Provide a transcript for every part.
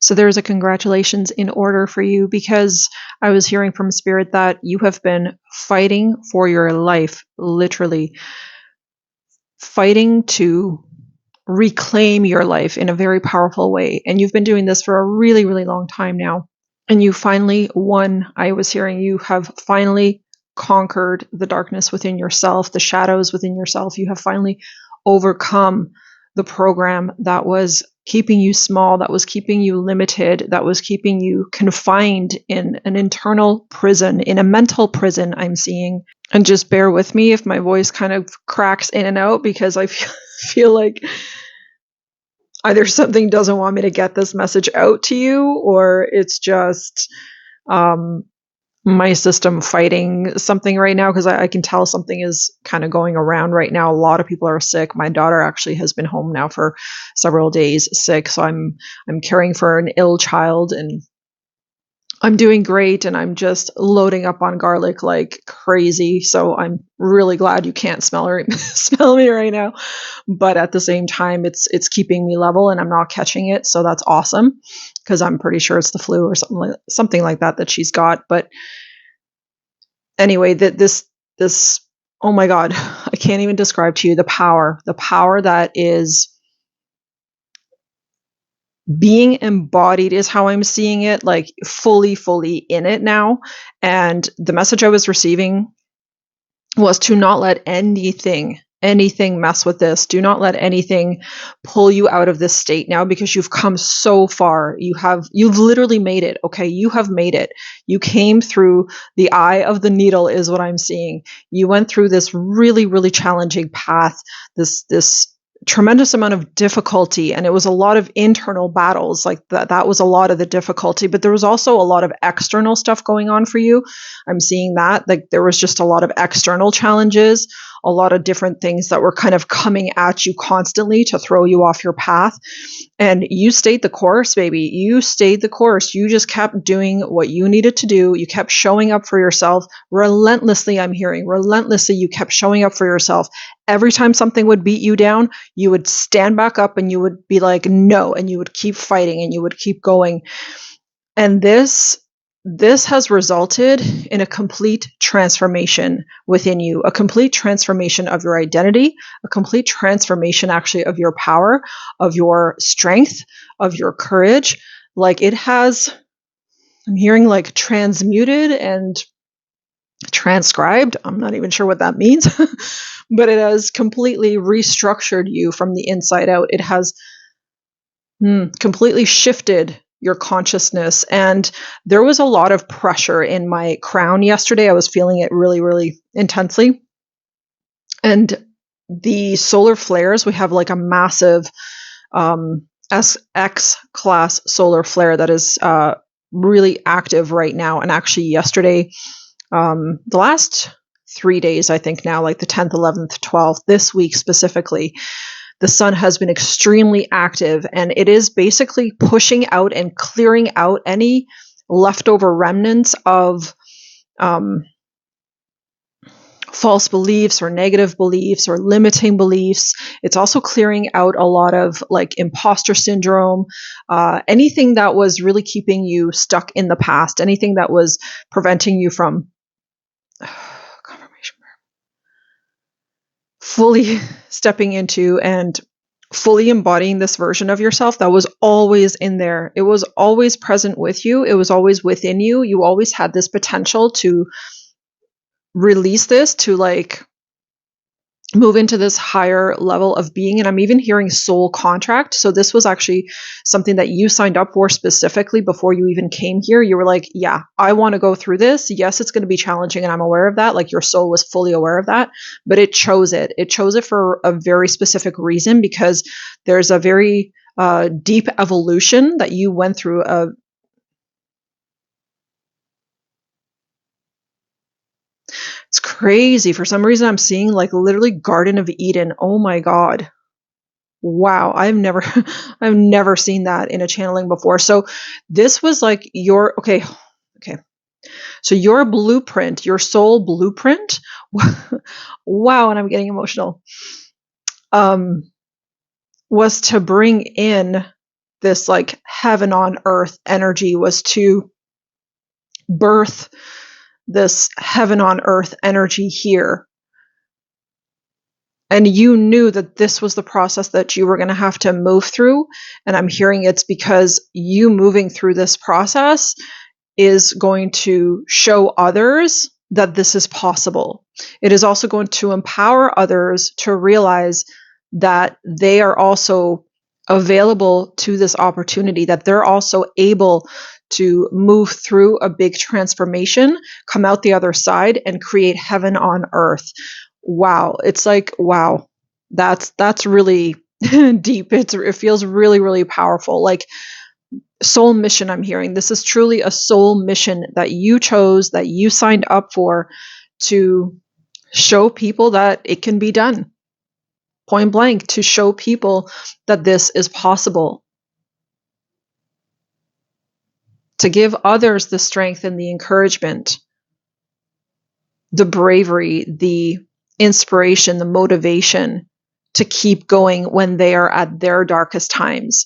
So there's a congratulations in order for you, because I was hearing from Spirit that you have been fighting for your life, literally fighting to reclaim your life in a very powerful way. And you've been doing this for a really, really long time now. And you finally won. I was hearing you have finally conquered the darkness within yourself, the shadows within yourself. You have finally overcome the program that was keeping you small, that was keeping you limited, that was keeping you confined in an internal prison, in a mental prison, I'm seeing. And just bear with me if my voice kind of cracks in and out, because I feel like either something doesn't want me to get this message out to you, or it's just my system fighting something right now, because I can tell something is kind of going around right now. A lot of people are sick. My daughter actually has been home now for several days sick, so I'm caring for an ill child, and I'm doing great, and I'm just loading up on garlic like crazy. So I'm really glad you can't smell me right now. But at the same time, it's keeping me level, and I'm not catching it. So that's awesome, because I'm pretty sure it's the flu or something like that she's got. But anyway, this oh my God, I can't even describe to you the power that is being embodied, is how I'm seeing it, like fully in it now. And the message I was receiving was to not let anything mess with this. Do not let anything pull you out of this state now, because you've come so far. You've literally made it. Okay. You have made it. You came through the eye of the needle, is what I'm seeing. You went through this really, really challenging path, this tremendous amount of difficulty, and it was a lot of internal battles. Like that was a lot of the difficulty, but there was also a lot of external stuff going on for you. I'm seeing that, like, there was just a lot of external challenges, a lot of different things that were kind of coming at you constantly to throw you off your path. And you stayed the course, baby. You stayed the course. You just kept doing what you needed to do. You kept showing up for yourself relentlessly. I'm hearing relentlessly. You kept showing up for yourself. Every time something would beat you down, you would stand back up and you would be like, no, and you would keep fighting and you would keep going. And this has resulted in a complete transformation within you, a complete transformation of your identity, a complete transformation actually of your power, of your strength, of your courage. Like, it has, I'm hearing like transmuted and transcribed. I'm not even sure what that means, but it has completely restructured you from the inside out. It has completely shifted your consciousness. And there was a lot of pressure in my crown yesterday. I was feeling it really, really intensely. And the solar flares, we have like a massive SX class solar flare that is really active right now. And actually yesterday, the last 3 days, I think now, like the 10th, 11th, 12th, this week specifically, the sun has been extremely active, and it is basically pushing out and clearing out any leftover remnants of false beliefs or negative beliefs or limiting beliefs. It's also clearing out a lot of like imposter syndrome, anything that was really keeping you stuck in the past, anything that was preventing you from fully stepping into and fully embodying this version of yourself that was always in there. It was always present with you. It was always within you. You always had this potential to release this, to like move into this higher level of being. And I'm even hearing soul contract. So this was actually something that you signed up for specifically before you even came here. You were like, yeah, I want to go through this. Yes, it's going to be challenging, and I'm aware of that. Like, your soul was fully aware of that, but it chose it. It chose it for a very specific reason, because there's a very deep evolution that you went through. It's crazy. For some reason, I'm seeing like literally Garden of Eden. Oh my God. Wow. I've never seen that in a channeling before. So this was like your, okay. So your blueprint, your soul blueprint. Wow. And I'm getting emotional. Was to bring in this like heaven on earth energy, was to birth this heaven on earth energy here. And you knew that this was the process that you were going to have to move through. And I'm hearing it's because you moving through this process is going to show others that this is possible. It is also going to empower others to realize that they are also available to this opportunity, that they're also able to move through a big transformation, come out the other side, and create heaven on earth. Wow. It's like, wow, that's really deep. It feels really, really powerful. Like soul mission, I'm hearing. This is truly a soul mission that you chose, that you signed up for, to show people that it can be done. Point blank, to show people that this is possible. To give others the strength and the encouragement, the bravery, the inspiration, the motivation to keep going when they are at their darkest times.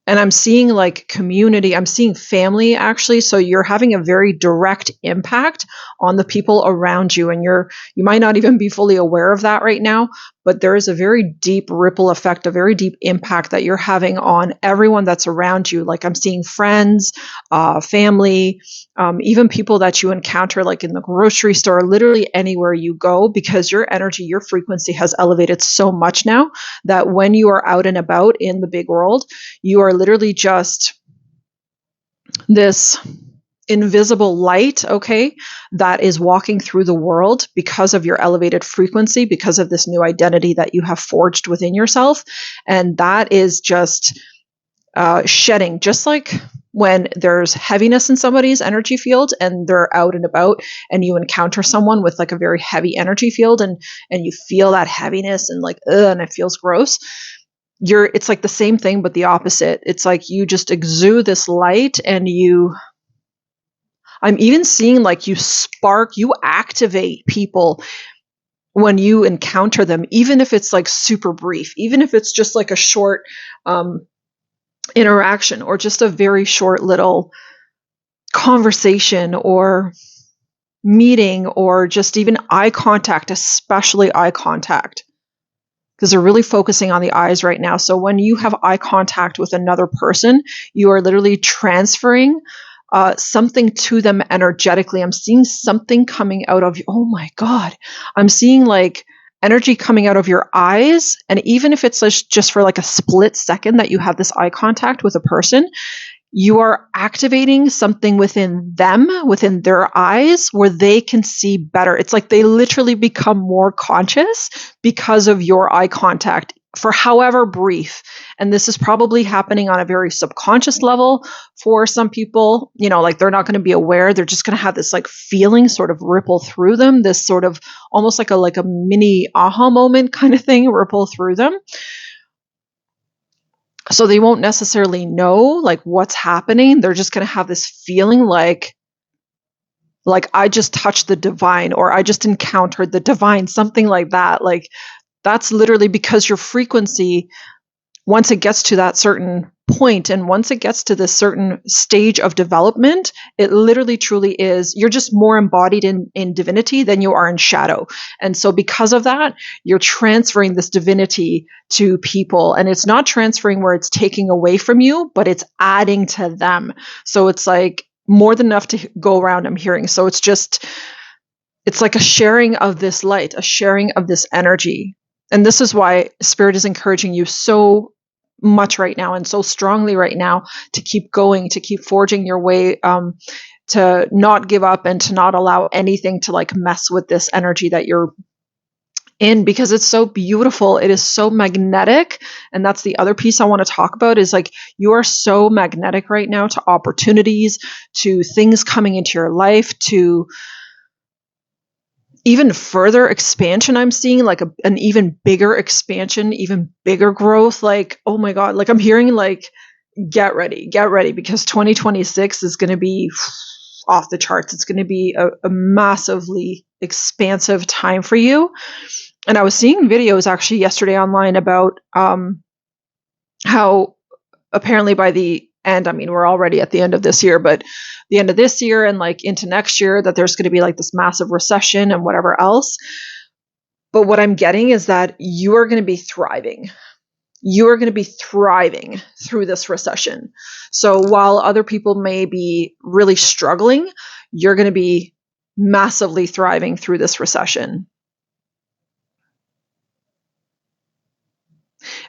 And I'm seeing like community, I'm seeing family actually. So you're having a very direct impact on the people around you. And you might not even be fully aware of that right now, but there is a very deep ripple effect, a very deep impact that you're having on everyone that's around you. Like I'm seeing friends, family, even people that you encounter like in the grocery store, literally anywhere you go, because your energy, your frequency has elevated so much now that when you are out and about in the big world, you are literally just this invisible light, okay, that is walking through the world because of your elevated frequency, because of this new identity that you have forged within yourself. And that is just shedding, just like when there's heaviness in somebody's energy field and they're out and about and you encounter someone with like a very heavy energy field and you feel that heaviness and like, ugh, and it feels gross. It's like the same thing, but the opposite. It's like you just exude this light and I'm even seeing like you activate people when you encounter them, even if it's like super brief, even if it's just like a short interaction or just a very short little conversation or meeting or just even eye contact, especially eye contact, because they're really focusing on the eyes right now. So when you have eye contact with another person, you are literally transferring something to them energetically. I'm seeing something coming out of you. Oh my God. I'm seeing like energy coming out of your eyes. And even if it's just for like a split second that you have this eye contact with a person, you are activating something within them, within their eyes, where they can see better. It's like they literally become more conscious because of your eye contact for however brief. And this is probably happening on a very subconscious level for some people. You know, like they're not going to be aware. They're just going to have this like feeling sort of ripple through them, this sort of almost like a mini aha moment kind of thing ripple through them. So they won't necessarily know like what's happening. They're just going to have this feeling like I just touched the divine or I just encountered the divine, something like that. Like that's literally because your frequency, once it gets to that certain point and once it gets to this certain stage of development, it literally truly is, you're just more embodied in divinity than you are in shadow. And so because of that, you're transferring this divinity to people, and it's not transferring where it's taking away from you, but it's adding to them. So it's like more than enough to go around, I'm hearing. So it's like a sharing of this light, a sharing of this energy. And this is why Spirit is encouraging you so much right now and so strongly right now to keep going, to keep forging your way, to not give up and to not allow anything to like mess with this energy that you're in, because it's so beautiful. It is so magnetic. And that's the other piece I want to talk about is like you are so magnetic right now to opportunities, to things coming into your life, to even further expansion. I'm seeing like an even bigger expansion, even bigger growth. Like, oh my God, like I'm hearing like, get ready, because 2026 is going to be off the charts. It's going to be a massively expansive time for you. And I was seeing videos actually yesterday online about how apparently by the end, I mean, we're already at the end of this year, but the end of this year and like into next year, that there's going to be like this massive recession and whatever else. But what I'm getting is that you are going to be thriving. You are going to be thriving through this recession. So while other people may be really struggling, you're going to be massively thriving through this recession.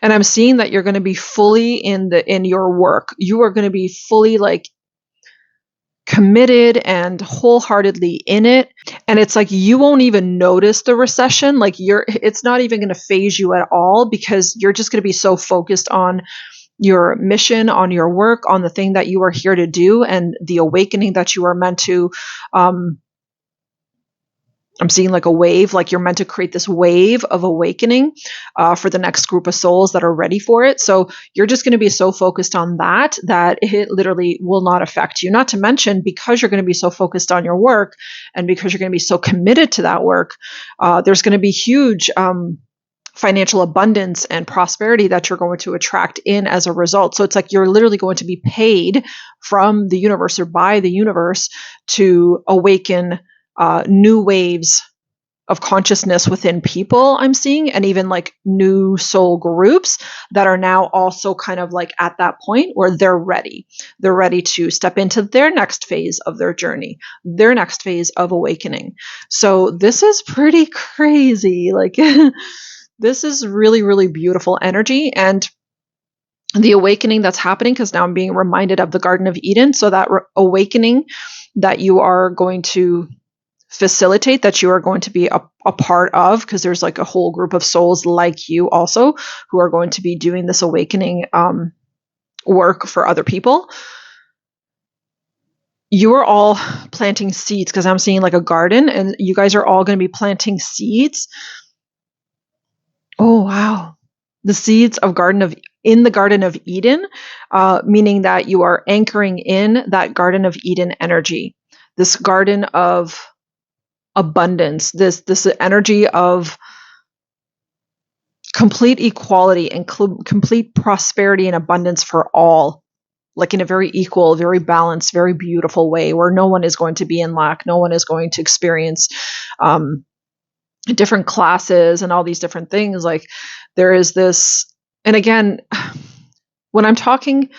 And I'm seeing that you're going to be fully in your work. You are going to be fully like committed and wholeheartedly in it. And it's like you won't even notice the recession. Like it's not even going to phase you at all, because you're just going to be so focused on your mission, on your work, on the thing that you are here to do, and the awakening that you are meant to I'm seeing like a wave, like you're meant to create this wave of awakening for the next group of souls that are ready for it. So you're just going to be so focused on that it literally will not affect you. Not to mention, because you're going to be so focused on your work and because you're going to be so committed to that work, there's going to be huge financial abundance and prosperity that you're going to attract in as a result. So it's like you're literally going to be paid from the universe or by the universe to awaken new waves of consciousness within people, I'm seeing, and even like new soul groups that are now also kind of like at that point where they're ready. They're ready to step into their next phase of their journey, their next phase of awakening. So this is pretty crazy. Like this is really, really beautiful energy. And the awakening that's happening, because now I'm being reminded of the Garden of Eden. So that awakening that you are going to facilitate, that you are going to be a part of, because there's like a whole group of souls like you also who are going to be doing this awakening work for other people. You are all planting seeds, because I'm seeing like a garden, and you guys are all going to be planting seeds. Oh, wow. The seeds of in the Garden of Eden, meaning that you are anchoring in that Garden of Eden energy, this garden of abundance, this energy of complete equality and complete prosperity and abundance for all, like in a very equal, very balanced, very beautiful way, where no one is going to be in lack, no one is going to experience different classes and all these different things. Like there is this, and again, when I'm talking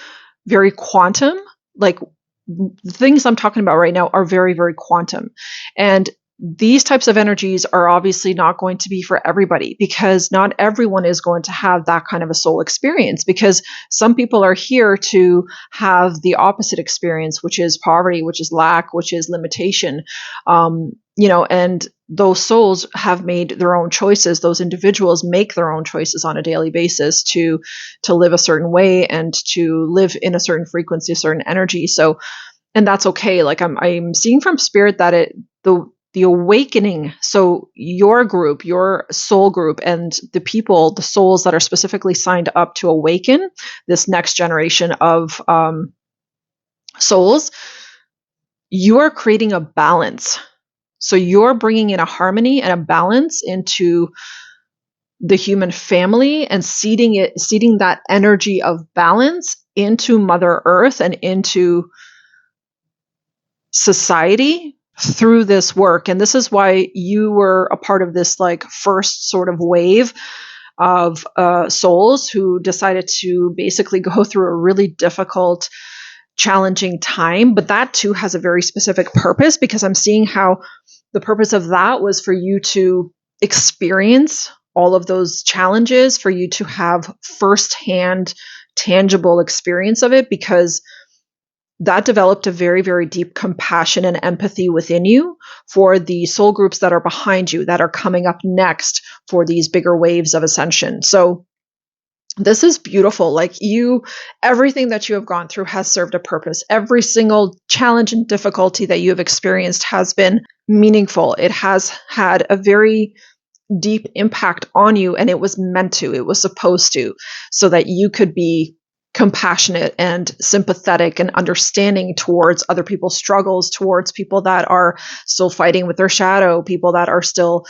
very quantum, like the things I'm talking about right now are very, very quantum. And these types of energies are obviously not going to be for everybody, because not everyone is going to have that kind of a soul experience, because some people are here to have the opposite experience, which is poverty, which is lack, which is limitation. And those souls have made their own choices. Those individuals make their own choices on a daily basis to live a certain way and to live in a certain frequency, a certain energy. So, and that's okay. Like I'm seeing from spirit that the awakening, so your group, your soul group, and the souls that are specifically signed up to awaken this next generation of souls, you are creating a balance. So you're bringing in a harmony and a balance into the human family and seeding that energy of balance into Mother Earth and into society through this work. And this is why you were a part of this like first sort of wave of souls who decided to basically go through a really difficult, challenging time. But that too has a very specific purpose, because I'm seeing how the purpose of that was for you to experience all of those challenges, for you to have firsthand, tangible experience of it, because that developed a very, very deep compassion and empathy within you for the soul groups that are behind you, that are coming up next for these bigger waves of ascension. So this is beautiful. Like everything that you have gone through has served a purpose. Every single challenge and difficulty that you have experienced has been meaningful. It has had a very deep impact on you, and it was meant to, it was supposed to, so that you could be compassionate and sympathetic and understanding towards other people's struggles, towards people that are still fighting with their shadow, people that are still,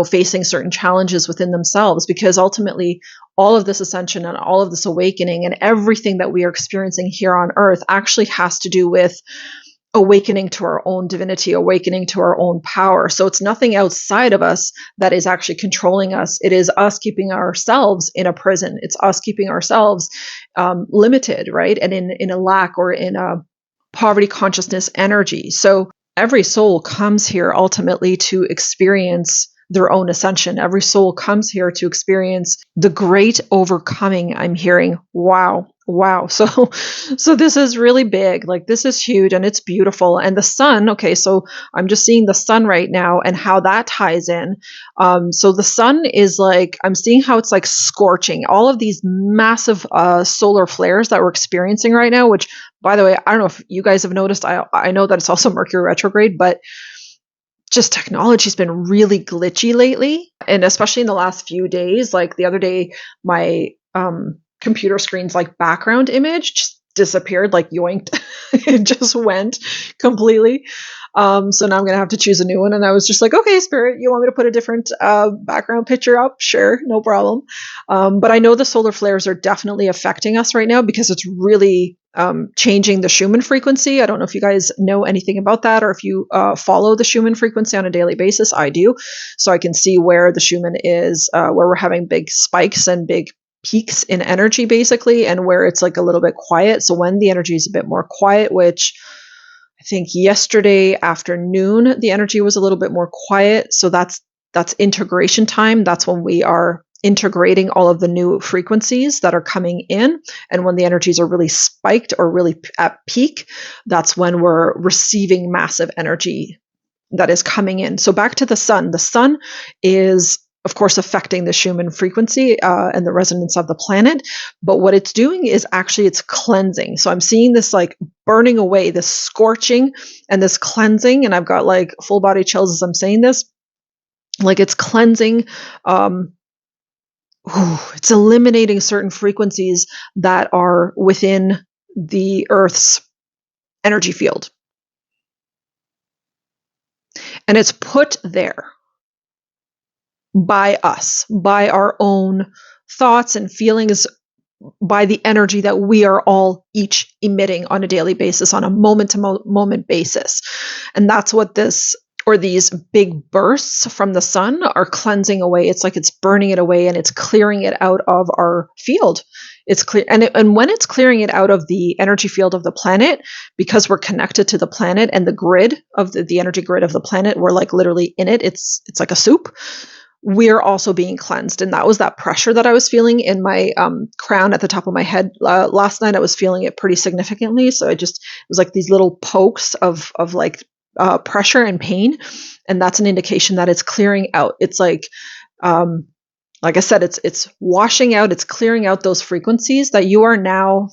facing certain challenges within themselves. Because ultimately, all of this ascension and all of this awakening and everything that we are experiencing here on earth actually has to do with awakening to our own divinity, awakening to our own power. So it's nothing outside of us that is actually controlling us. It is us keeping ourselves in a prison. It's us keeping ourselves limited, right? And in a lack or in a poverty consciousness energy. So every soul comes here ultimately to experience their own ascension. Every soul comes here to experience the great overcoming. I'm hearing, wow. So this is really big. Like, this is huge and it's beautiful. And the sun, okay, so I'm just seeing the sun right now and how that ties in. So the sun is like, I'm seeing how it's like scorching all of these massive solar flares that we're experiencing right now, which, by the way, I don't know if you guys have noticed. I know that it's also Mercury retrograde, but just technology's been really glitchy lately. And especially in the last few days, like the other day, my computer screen's like background image just disappeared, like yoinked. It just went completely. So now I'm going to have to choose a new one. And I was just like, okay, Spirit, you want me to put a different background picture up? Sure, no problem. But I know the solar flares are definitely affecting us right now because it's really changing the Schumann frequency. I don't know if you guys know anything about that or if you follow the Schumann frequency on a daily basis. I do. So I can see where the Schumann is, where we're having big spikes and big peaks in energy, basically, and where it's like a little bit quiet. So when the energy is a bit more quiet, which I think yesterday afternoon, the energy was a little bit more quiet. So that's integration time. That's when we are integrating all of the new frequencies that are coming in. And when the energies are really spiked or really at peak, that's when we're receiving massive energy that is coming in. So back to the sun. The sun is, of course, affecting the Schumann frequency and the resonance of the planet. But what it's doing is actually it's cleansing. So I'm seeing this like burning away, this scorching and this cleansing. And I've got like full body chills as I'm saying this. Like, it's cleansing. It's eliminating certain frequencies that are within the Earth's energy field. And it's put there by us, by our own thoughts and feelings, by the energy that we are all each emitting on a daily basis, on a moment-to-moment basis. And that's what these big bursts from the sun are cleansing away. It's like it's burning it away and it's clearing it out of our field. It's clear, and when it's clearing it out of the energy field of the planet, because we're connected to the planet and the grid of the energy grid of the planet, we're like literally in it. It's like a soup. We're also being cleansed. And that was that pressure that I was feeling in my crown at the top of my head. Last night I was feeling it pretty significantly. So it was like these little pokes of like pressure and pain. And that's an indication that it's clearing out. It's like I said, it's washing out, it's clearing out those frequencies that you are now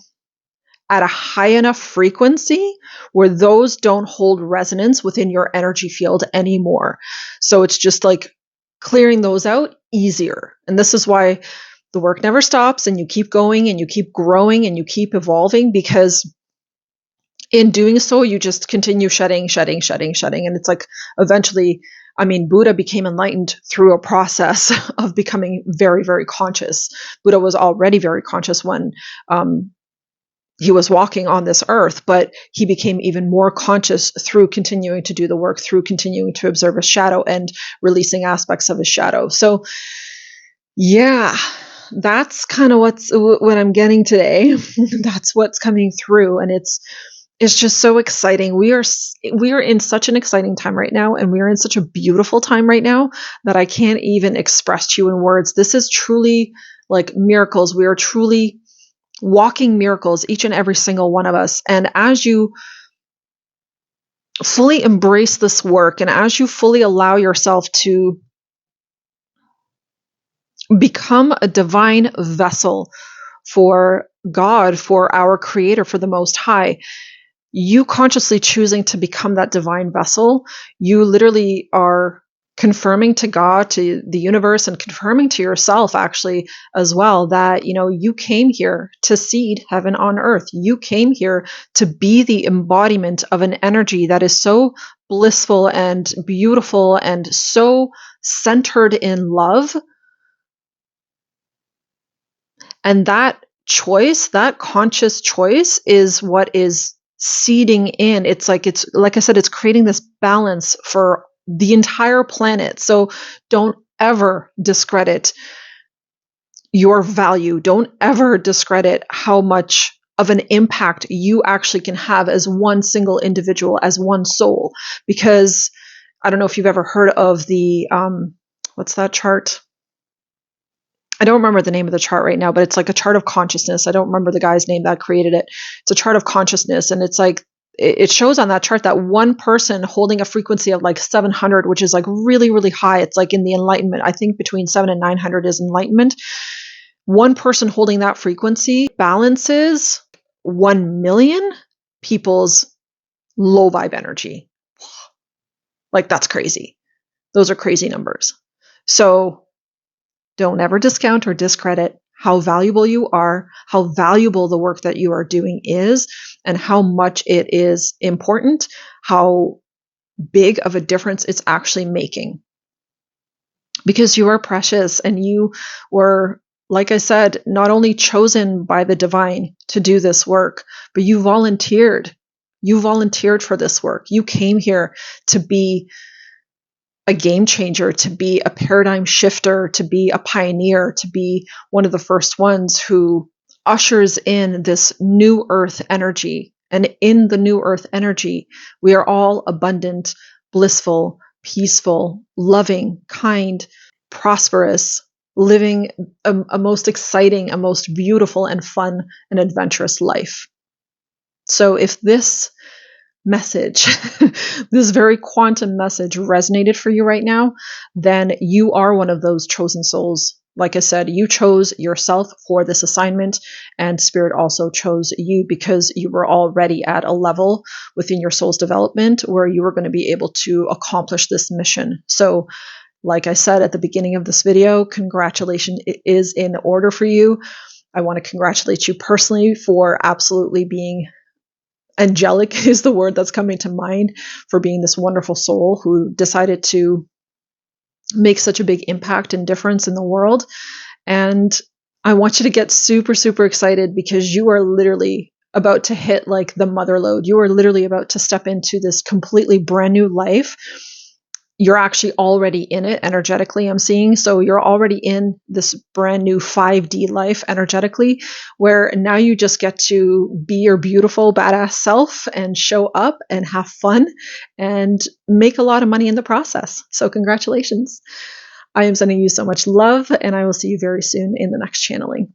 at a high enough frequency where those don't hold resonance within your energy field anymore. So it's just like clearing those out easier. And this is why the work never stops and you keep going and you keep growing and you keep evolving, because in doing so, you just continue shedding. And it's like eventually, Buddha became enlightened through a process of becoming very, very conscious. Buddha was already very conscious when he was walking on this earth, but he became even more conscious through continuing to do the work, through continuing to observe his shadow and releasing aspects of his shadow. So yeah, that's kind of what I'm getting today. That's what's coming through. And it's just so exciting. We are in such an exciting time right now, and we are in such a beautiful time right now that I can't even express to you in words. This is truly like miracles. We are truly walking miracles, each and every single one of us. And as you fully embrace this work, and as you fully allow yourself to become a divine vessel for God, for our Creator, for the Most High, you consciously choosing to become that divine vessel, you literally are confirming to God, to the universe, and confirming to yourself actually as well that, you came here to seed heaven on earth. You came here to be the embodiment of an energy that is so blissful and beautiful and so centered in love. And that choice, that conscious choice, is what is seeding in. It's like I said, it's creating this balance for the entire planet. So don't ever discredit your value. Don't ever discredit how much of an impact you actually can have as one single individual, as one soul. Because I don't know if you've ever heard of the, what's that chart? I don't remember the name of the chart right now, but it's like a chart of consciousness. I don't remember the guy's name that created it. It's a chart of consciousness. And it's like, it shows on that chart that one person holding a frequency of like 700, which is like really, really high. It's like in the enlightenment. I think between 700 and 900 is enlightenment. One person holding that frequency balances 1 million people's low vibe energy. Like, that's crazy. Those are crazy numbers. So don't ever discount or discredit how valuable you are, how valuable the work that you are doing is, and how much it is important, how big of a difference it's actually making. Because you are precious, and you were, like I said, not only chosen by the divine to do this work, but you volunteered. You volunteered for this work. You came here to be a game changer, to be a paradigm shifter, to be a pioneer, to be one of the first ones who ushers in this new earth energy. And in the new earth energy, we are all abundant, blissful, peaceful, loving, kind, prosperous, living a most exciting, a most beautiful and fun and adventurous life. So if this message, this very quantum message resonated for you right now, then you are one of those chosen souls. Like I said, you chose yourself for this assignment, and Spirit also chose you because you were already at a level within your soul's development where you were going to be able to accomplish this mission. So, like I said at the beginning of this video, congratulations is in order for you. I want to congratulate you personally for absolutely being angelic, is the word that's coming to mind, for being this wonderful soul who decided to make such a big impact and difference in the world. And I want you to get super, super excited, because you are literally about to hit like the mother lode. You are literally about to step into this completely brand new life. You're actually already in it energetically, I'm seeing. So you're already in this brand new 5D life energetically, where now you just get to be your beautiful, badass self and show up and have fun and make a lot of money in the process. So congratulations. I am sending you so much love, and I will see you very soon in the next channeling.